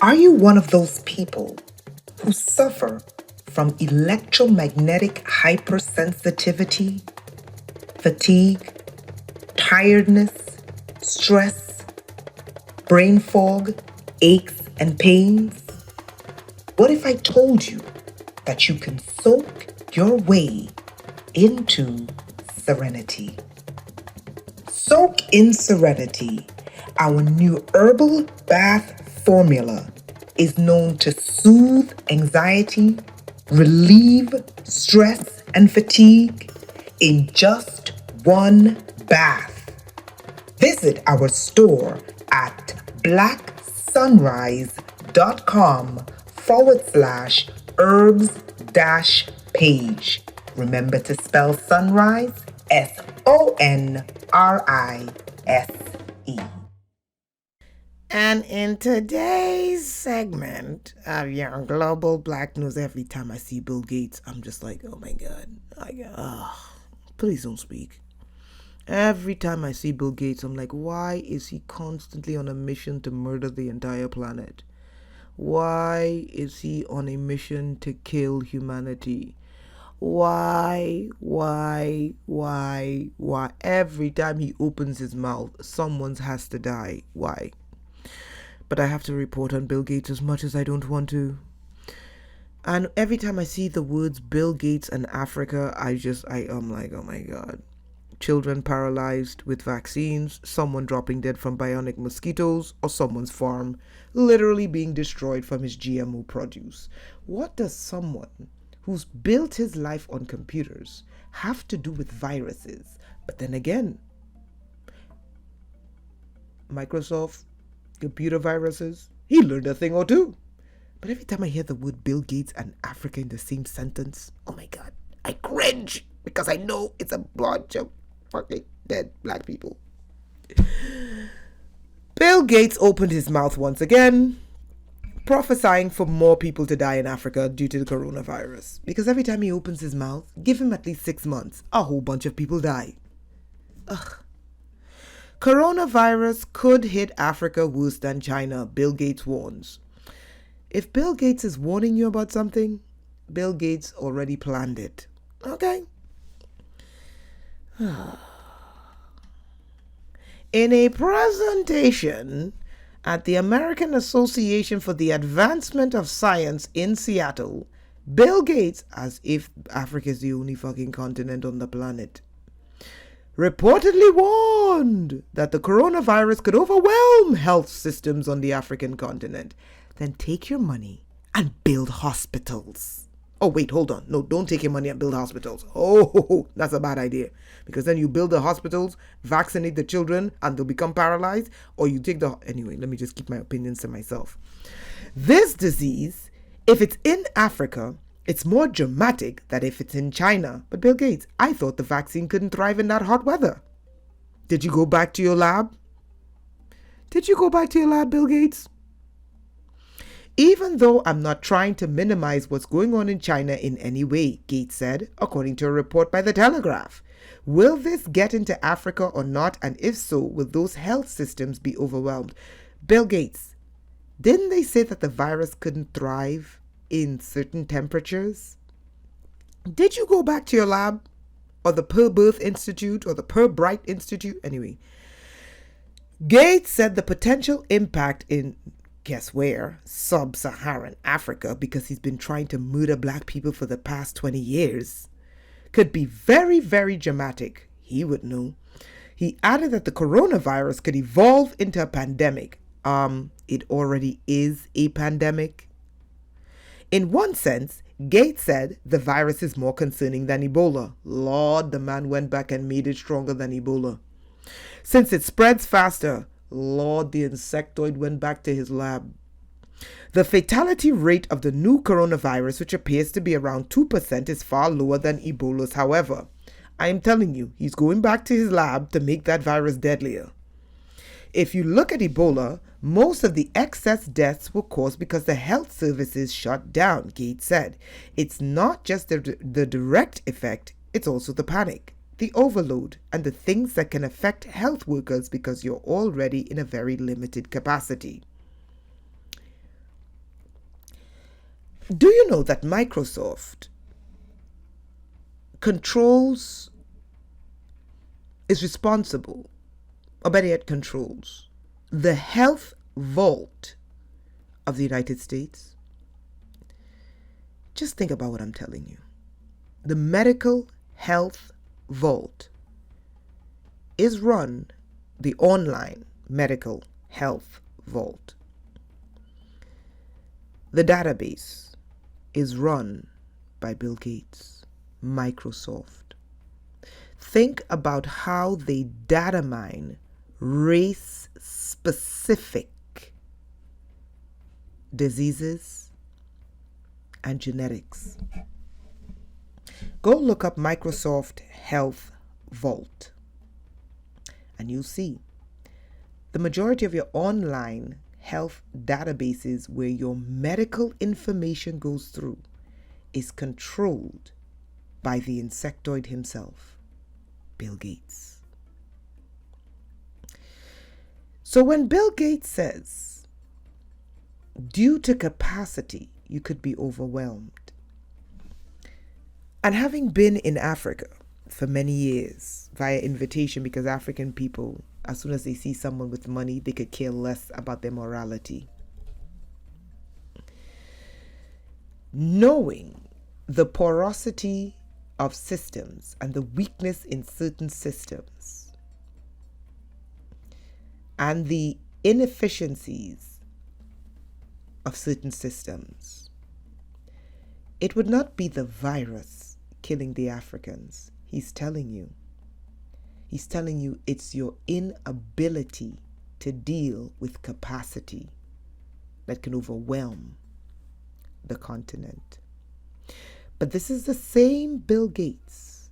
Are you one of those people who suffer from electromagnetic hypersensitivity, fatigue, tiredness, stress, brain fog, aches, and pains? What if I told you that you can soak your way into serenity? Soak in Serenity, our new herbal bath formula, is known to soothe anxiety, relieve stress and fatigue in just one bath. Visit our store at blacksunrise.com/herbs-page. Remember to spell sunrise SONRISE. And in today's segment of your Global Black News, every time I see Bill Gates, I'm just like, oh my God. Please don't speak. Every time I see Bill Gates, I'm like, why is he constantly on a mission to murder the entire planet? Why is he on a mission to kill humanity? Why? Every time he opens his mouth, someone has to die. Why? But I have to report on Bill Gates as much as I don't want to. And every time I see the words Bill Gates and Africa, I'm like, oh my God. Children paralyzed with vaccines, someone dropping dead from bionic mosquitoes, or someone's farm literally being destroyed from his GMO produce. What does someone who's built his life on computers have to do with viruses? But then again, Microsoft, computer viruses, he learned a thing or two. But every time I hear the word Bill Gates and Africa in the same sentence, oh my God, I cringe because I know it's a bunch of fucking dead black people. Bill Gates opened his mouth once again, prophesying for more people to die in Africa due to the coronavirus. Because every time he opens his mouth, give him at least 6 months, a whole bunch of people die. Ugh. Coronavirus could hit Africa worse than China, Bill Gates warns. If Bill Gates is warning you about something, Bill Gates already planned it. Okay? In a presentation at the American Association for the Advancement of Science in Seattle, Bill Gates, as if Africa is the only fucking continent on the planet, reportedly warned that the coronavirus could overwhelm health systems on the African continent. Then take your money and build hospitals. Oh, wait, hold on. No, don't take your money and build hospitals. Oh, that's a bad idea. Because then you build the hospitals, vaccinate the children, and they'll become paralyzed. Or you take the... Anyway, let me just keep my opinions to myself. This disease, if it's in Africa, it's more dramatic than if it's in China. But Bill Gates, I thought the vaccine couldn't thrive in that hot weather. Did you go back to your lab? Bill Gates? Even though I'm not trying to minimize what's going on in China in any way, Gates said, according to a report by The Telegraph. Will this get into Africa or not? And if so, will those health systems be overwhelmed? Bill Gates, didn't they say that the virus couldn't thrive in certain temperatures? Did you go back to your lab? Or the Pearl Birth Institute? Or the Pearl Bright Institute? Anyway, Gates said the potential impact in... guess where? Sub-Saharan Africa, because he's been trying to murder black people for the past 20 years, could be very, very dramatic. He would know. He added that the coronavirus could evolve into a pandemic. It already is a pandemic. In one sense, Gates said the virus is more concerning than Ebola. Lord, the man went back and made it stronger than Ebola. Since it spreads faster, Lord, the insectoid went back to his lab. The fatality rate of the new coronavirus, which appears to be around 2%, is far lower than Ebola's, however. I am telling you, he's going back to his lab to make that virus deadlier. If you look at Ebola, most of the excess deaths were caused because the health services shut down, Gates said. It's not just the direct effect, it's also the panic, the overload, and the things that can affect health workers because you're already in a very limited capacity. Do you know that Microsoft is responsible, or better yet, controls the health vault of the United States? Just think about what I'm telling you. The medical health vault is run, the online medical health vault. The database is run by Bill Gates, Microsoft. Think about how they data mine race-specific diseases and genetics. Go look up Microsoft Health Vault, and you'll see the majority of your online health databases where your medical information goes through is controlled by the insectoid himself, Bill Gates. So when Bill Gates says, due to capacity, you could be overwhelmed, and having been in Africa for many years via invitation, because African people, as soon as they see someone with money, they could care less about their morality. Knowing the porosity of systems and the weakness in certain systems and the inefficiencies of certain systems, it would not be the virus killing the Africans. He's telling you it's your inability to deal with capacity that can overwhelm the continent. But this is the same Bill Gates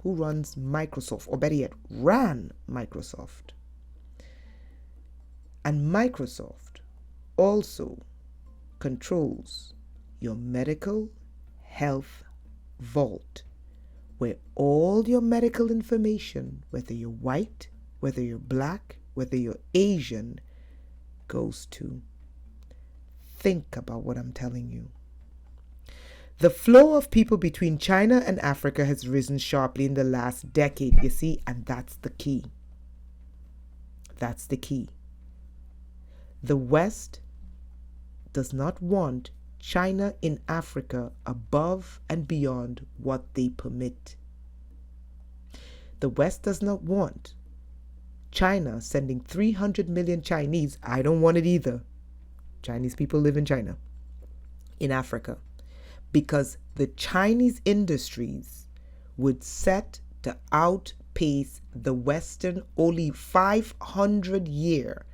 who runs Microsoft, or better yet, ran Microsoft. And Microsoft also controls your medical health vault, where all your medical information, whether you're white, whether you're black, whether you're Asian, goes to. Think about what I'm telling you. The flow of people between China and Africa has risen sharply in the last decade, you see, and that's the key. That's the key. The West does not want China in Africa above and beyond what they permit. The West does not want China sending 300 million Chinese, I don't want it either. Chinese people live in China, in Africa, because the Chinese industries would set to outpace the Western only 500-year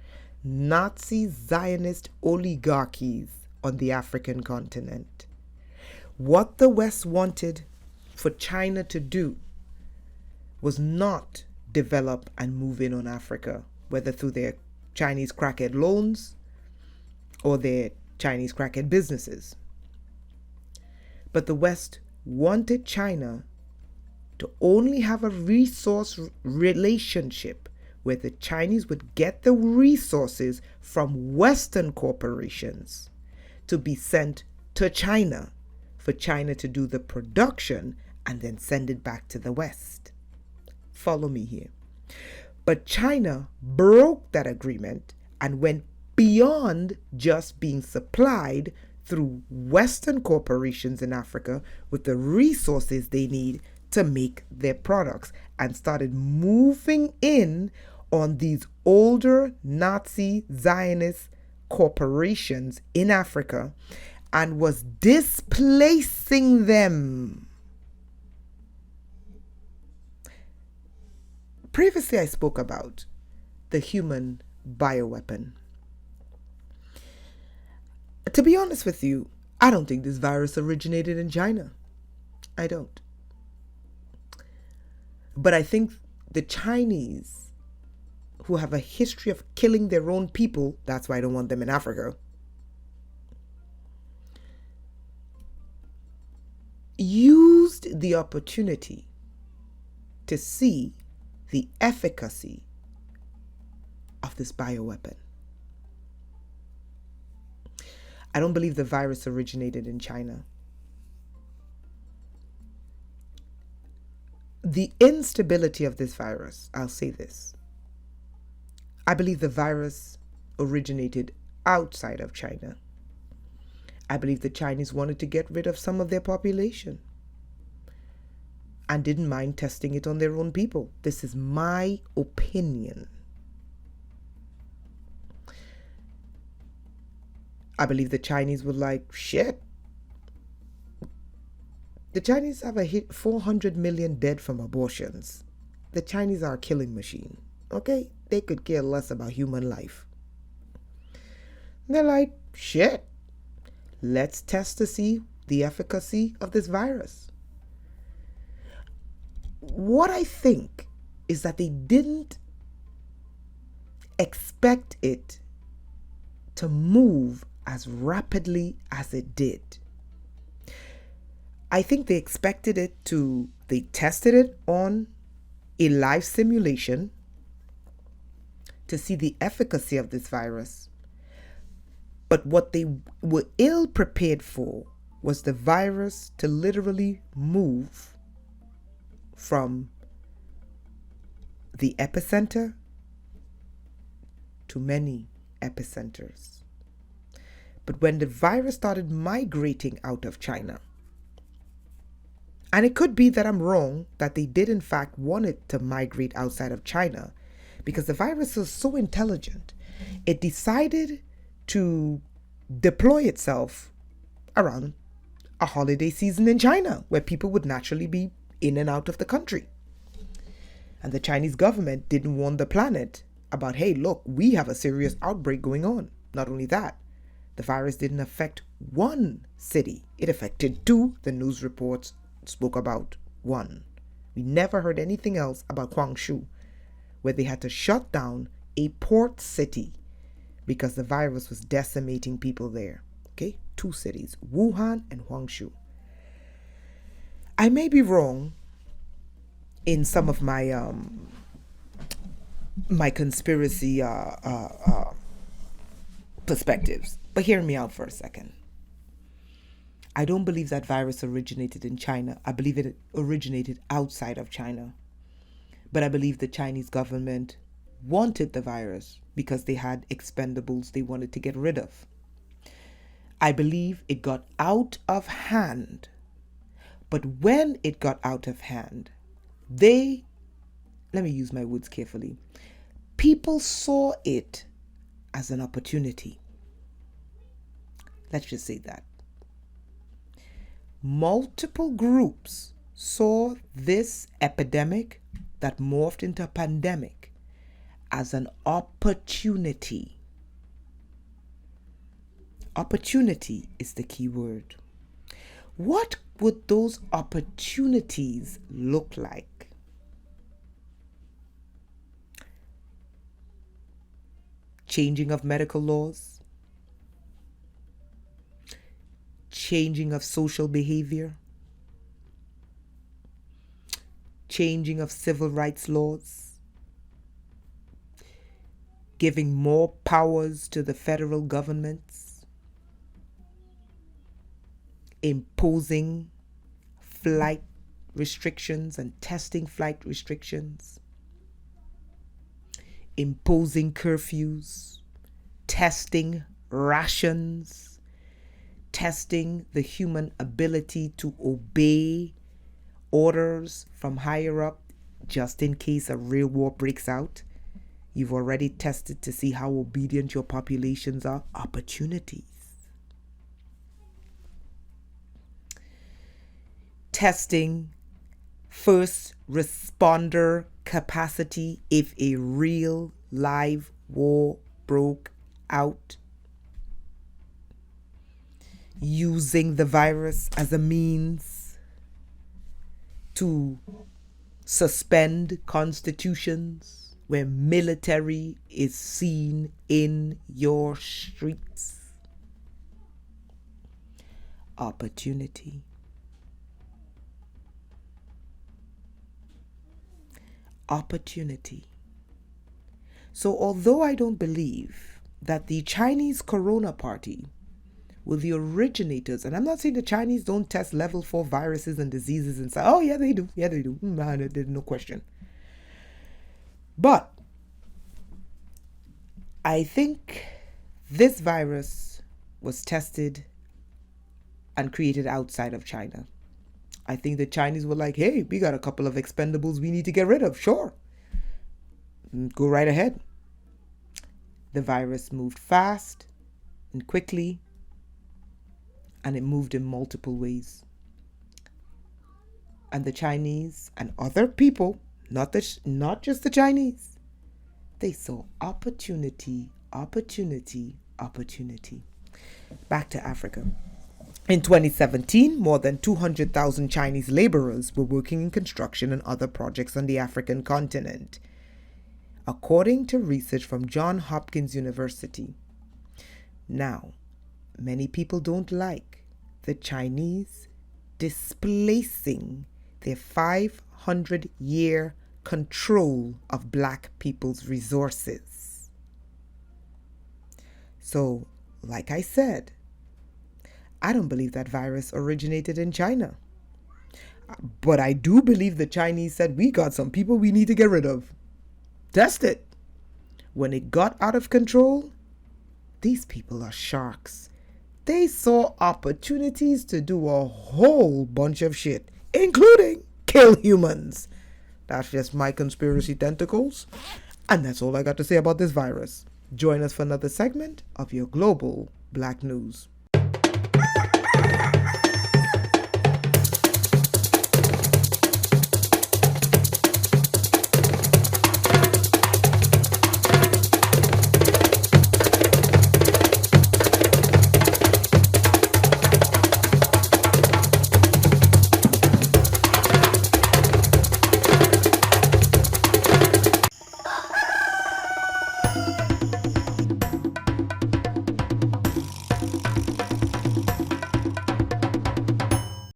Nazi Zionist oligarchies on the African continent. What the West wanted for China to do was not develop and move in on Africa, whether through their Chinese crackhead loans or their Chinese crackhead businesses. But the West wanted China to only have a resource relationship where the Chinese would get the resources from Western corporations to be sent to China for China to do the production and then send it back to the West. Follow me here. But China broke that agreement and went beyond just being supplied through Western corporations in Africa with the resources they need to make their products, and started moving in on these older Nazi Zionist corporations in Africa and was displacing them. Previously, I spoke about the human bioweapon. To be honest with you, I don't think this virus originated in China. I don't. But I think the Chinese, who have a history of killing their own people, that's why I don't want them in Africa, used the opportunity to see the efficacy of this bioweapon. I don't believe the virus originated in China. The instability of this virus, I'll say this. I believe the virus originated outside of China. I believe the Chinese wanted to get rid of some of their population and didn't mind testing it on their own people. This is my opinion. I believe the Chinese were like, shit. The Chinese have a hit 400 million dead from abortions. The Chinese are a killing machine. Okay? They could care less about human life. They're like, shit. Let's test to see the efficacy of this virus. What I think is that they didn't expect it to move as rapidly as it did. I think they tested it on a live simulation to see the efficacy of this virus. But what they were ill prepared for was the virus to literally move from the epicenter to many epicenters. But when the virus started migrating out of China, and it could be that I'm wrong, that they did in fact want it to migrate outside of China, because the virus is so intelligent, it decided to deploy itself around a holiday season in China, where people would naturally be in and out of the country. And the Chinese government didn't warn the planet about, hey, look, we have a serious outbreak going on. Not only that, the virus didn't affect one city. It affected two. The news reports spoke about one. We never heard anything else about Guangzhou, where they had to shut down a port city because the virus was decimating people there. Okay, two cities, Wuhan and Guangzhou. I may be wrong in some of my my conspiracy perspectives, but hear me out for a second. I don't believe that virus originated in China. I believe it originated outside of China. But I believe the Chinese government wanted the virus because they had expendables they wanted to get rid of. I believe it got out of hand. But when it got out of hand, let me use my words carefully, people saw it as an opportunity. Let's just say that. Multiple groups saw this epidemic that morphed into a pandemic as an opportunity. Opportunity is the key word. What would those opportunities look like? Changing of medical laws, changing of social behavior, changing of civil rights laws, giving more powers to the federal governments, imposing flight restrictions and testing flight restrictions, imposing curfews, testing rations, testing the human ability to obey orders from higher up just in case a real war breaks out. You've already tested to see how obedient your populations are. Opportunities. Testing first responder capacity if a real live war broke out. Using the virus as a means to suspend constitutions where military is seen in your streets. Opportunity. Opportunity. So although I don't believe that the Chinese Corona party will the originators, and I'm not saying the Chinese don't test level 4 viruses and diseases and say, oh yeah, they do. Yeah, they do. Man, there's no question. But I think this virus was tested and created outside of China. I think the Chinese were like, hey, we got a couple of expendables we need to get rid of. Sure. Go right ahead. The virus moved fast and quickly, and it moved in multiple ways. And the Chinese and other people, not just the Chinese, they saw opportunity. Back to Africa. In 2017, more than 200,000 Chinese laborers were working in construction and other projects on the African continent, according to research from Johns Hopkins University. Now, many people don't like the Chinese displacing their 500-year control of black people's resources. So, like I said, I don't believe that virus originated in China. But I do believe the Chinese said, we got some people we need to get rid of. Test it. When it got out of control, these people are sharks. They saw opportunities to do a whole bunch of shit, including kill humans. That's just my conspiracy tentacles. And that's all I got to say about this virus. Join us for another segment of your Global Black News.